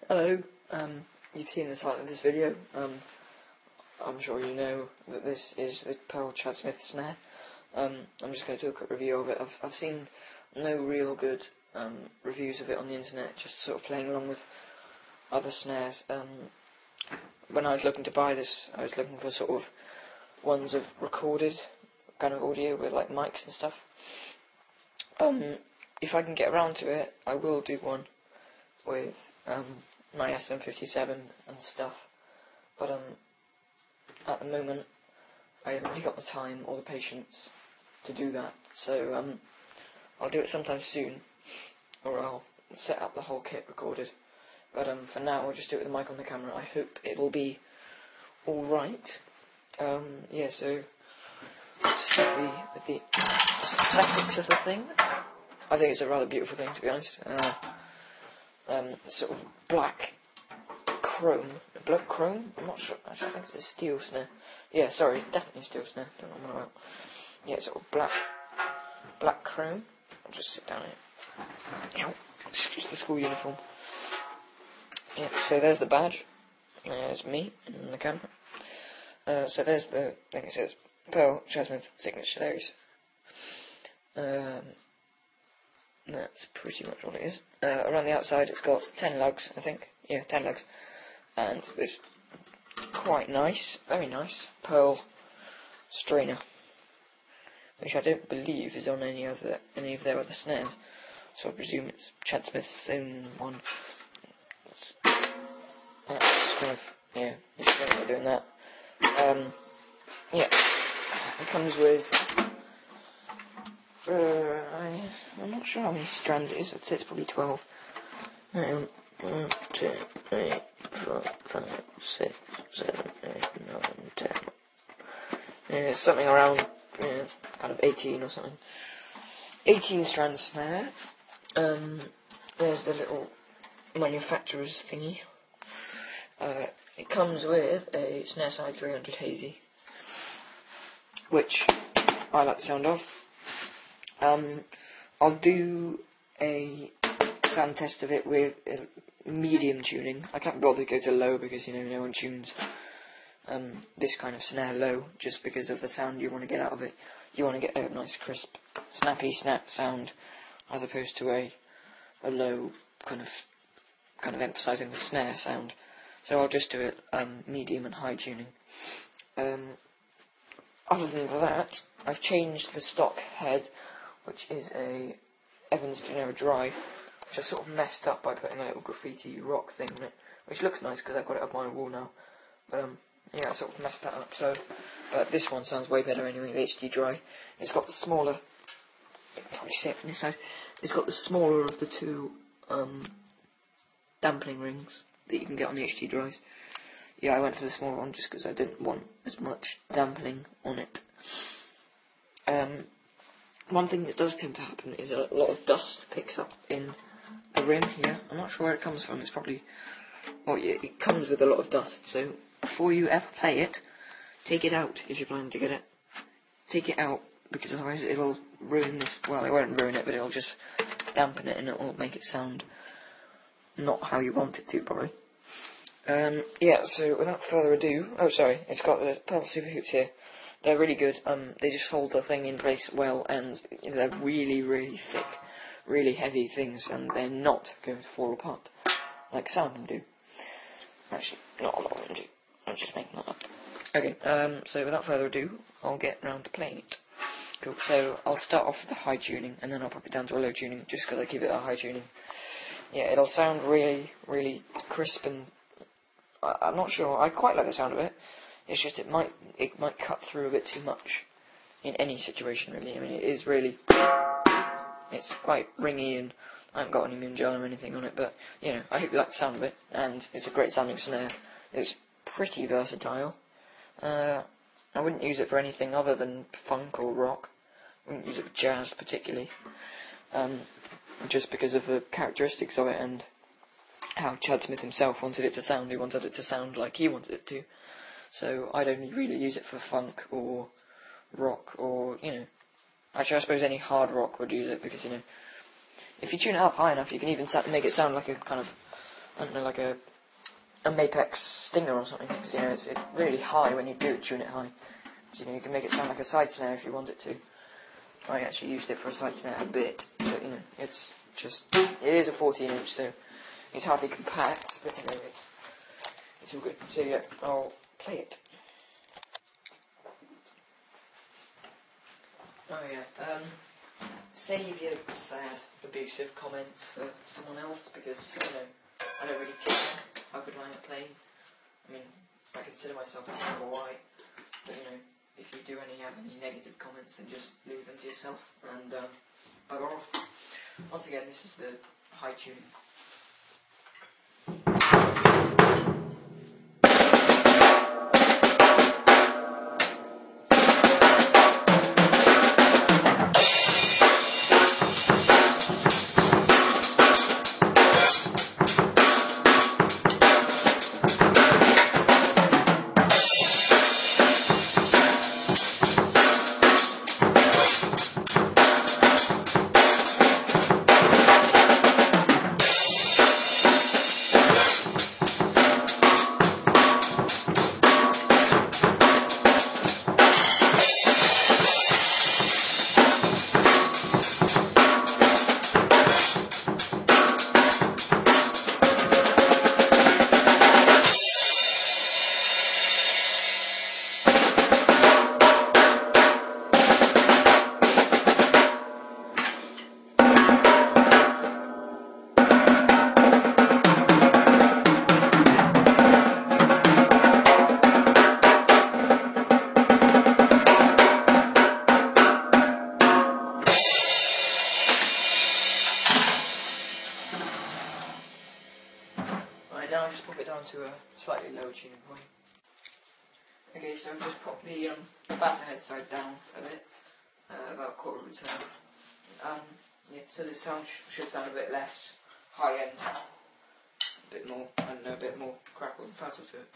Hello, you've seen the title of this video. I'm sure you know that this is the Pearl Chad Smith Snare. I'm just going to do a quick review of it. I've seen no real good reviews of it on the internet, just sort of playing along with other snares. When I was looking to buy this, I was looking for sort of ones of recorded kind of audio with like mics and stuff. If I can get around to it, I will do one with my SM57 and stuff, but at the moment I haven't really got the time or the patience to do that, so I'll do it sometime soon, or I'll set up the whole kit recorded, but for now I'll just do it with the mic on the camera. I hope it'll be alright. Yeah, so start with the aesthetics of the thing. I think it's a rather beautiful thing, to be honest. Sort of black chrome. I'm not sure. Actually, I think it's a steel snare. Yeah, sorry, definitely a steel snare. Don't know what I'm about. Yeah, sort of black chrome. I'll just sit down here. Ow. Excuse the school uniform. Yeah, so there's the badge. There's me in the camera. So there's the thing. It says Pearl Chad Smith Signature Series. That's pretty much what it is. Around the outside it's got 10 lugs, I think. Yeah, 10 lugs. And this quite nice, very nice, pearl strainer, which I don't believe is on any of their other snares. So I presume it's Chad Smith's own one. That's kind of, yeah, just going to be doing that. Yeah, it comes with, I'm not sure how many strands it is. I'd say it's probably 12. 1, 2, 3, 4, 5, 6, 7, 8, 9, 10. Yeah, something around, kind of 18 or something. 18 strand snare. There's the little manufacturer's thingy. It comes with a Snare Side 300 Hazy, which I like the sound of. I'll do a sound test of it with medium tuning. I can't bother to go to low because, no one tunes this kind of snare low just because of the sound you want to get out of it. You want to get a nice crisp, snappy snap sound as opposed to a low kind of emphasising the snare sound. So I'll just do it medium and high tuning. Other than that, I've changed the stock head, which is a Evans Genera Dry, which I sort of messed up by putting a little graffiti rock thing on it, which looks nice because I've got it up on my wall now. But yeah, I sort of messed that up. So, but this one sounds way better anyway. The HD Dry. It's got the smaller. You can probably see it from this side. It's got the smaller of the two dampening rings that you can get on the HD Dries. Yeah, I went for the smaller one just because I didn't want as much dampening on it. One thing that does tend to happen is a lot of dust picks up in the rim here. I'm not sure where it comes from. It's probably, well, yeah, it comes with a lot of dust. So before you ever play it, take it out if you're planning to get it. Take it out because otherwise it'll ruin this. Well, it won't ruin it, but it'll just dampen it and it'll make it sound not how you want it to, probably. Yeah. So without further ado, oh sorry, it's got the Pearl Super Hoops here. They're really good. They just hold the thing in place well, and they're really, really thick, really heavy things, and they're not going to fall apart like some of them do. Actually, not a lot of them do. I'm just making that up. Okay. So without further ado, I'll get round to playing it. Cool. So I'll start off with the high tuning, and then I'll pop it down to a low tuning, just because I keep it at high tuning. Yeah, it'll sound really, really crisp, and I'm not sure. I quite like the sound of it. It's just it might cut through a bit too much in any situation, really. I mean, it is really, it's quite ringy, and I haven't got any moon gel or anything on it, but I hope you like the sound of it, and it's a great sounding snare. It's pretty versatile. I wouldn't use it for anything other than funk or rock. I wouldn't use it for jazz particularly, just because of the characteristics of it and how Chad Smith himself wanted it to sound. He wanted it to sound like he wanted it to. So I'd only really use it for funk or rock or, actually I suppose any hard rock would use it because, if you tune it up high enough you can even make it sound like a kind of I don't know, like a Mapex Stinger or something, because you know it's really high when you do tune it high. So, you know, you can make it sound like a side snare if you want it to. I actually used it for a side snare a bit, but you know, it's just, it is a 14-inch, so it's hardly compact, but you know, it's all good. So yeah, I'll play it. Oh yeah, save your sad, abusive comments for someone else, because, you know, I don't really care how good I am at playing. I mean, I consider myself a alright, but you know, if you do have any negative comments, then just leave them to yourself, and bugger off. Once again, this is the high tuning. Now I'll just pop it down to a slightly lower tuning point. Okay, so I've just popped the batter head side down a bit, about a quarter of a tone. Yeah, so this sound should sound a bit less high end, a bit more, and a bit more crackle and frazzle to it.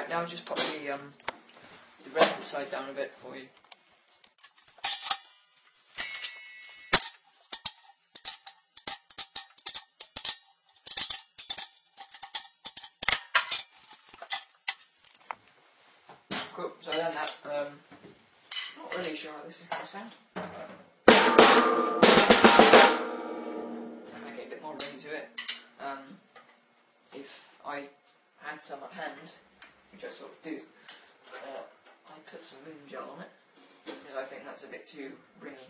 Now I'll just pop the resonant side down a bit for you. Cool, so then that, not really sure how this is going to sound. Make it a bit more ring to it. If I had some at hand, which I sort of do, I put some moon gel on it, because I think that's a bit too ringy.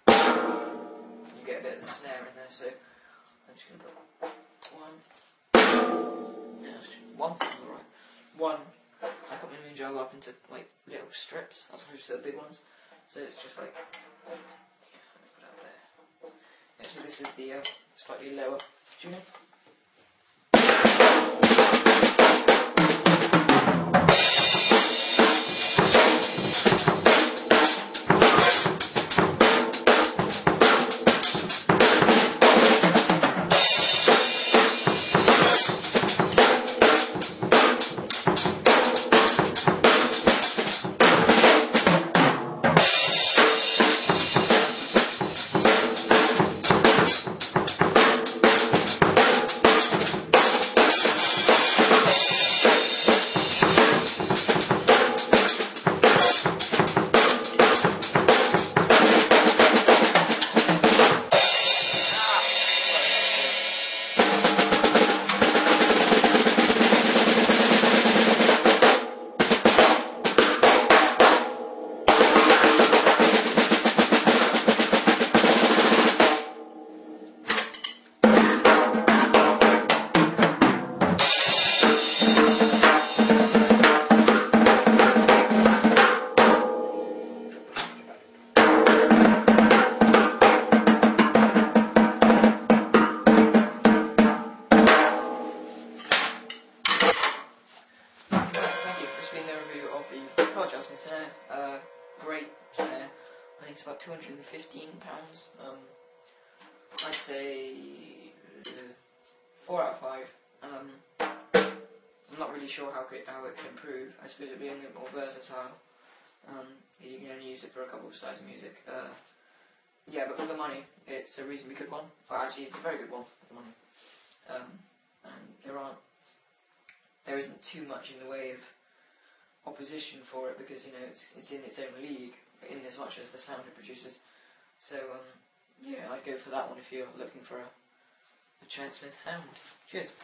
You get a bit of the snare in there, so I'm just going to put one. I cut my moon gel up into like little strips, as opposed to the big ones, so it's just like, yeah, put it up there. Yeah, so this is the slightly lower tuning. of the Chad Smith Snare. Great snare. I think it's about £215. I'd say 4 out of 5. I'm not really sure how it can improve. I suppose it'd be a bit more versatile. You can only use it for a couple of styles of music. Yeah, but for the money, it's a reasonably good one. Well, actually, it's a very good one for the money. And there isn't too much in the way of opposition for it because it's in its own league in as much as the sound it produces. So yeah, I'd go for that one if you're looking for a Chad Smith sound. Cheers.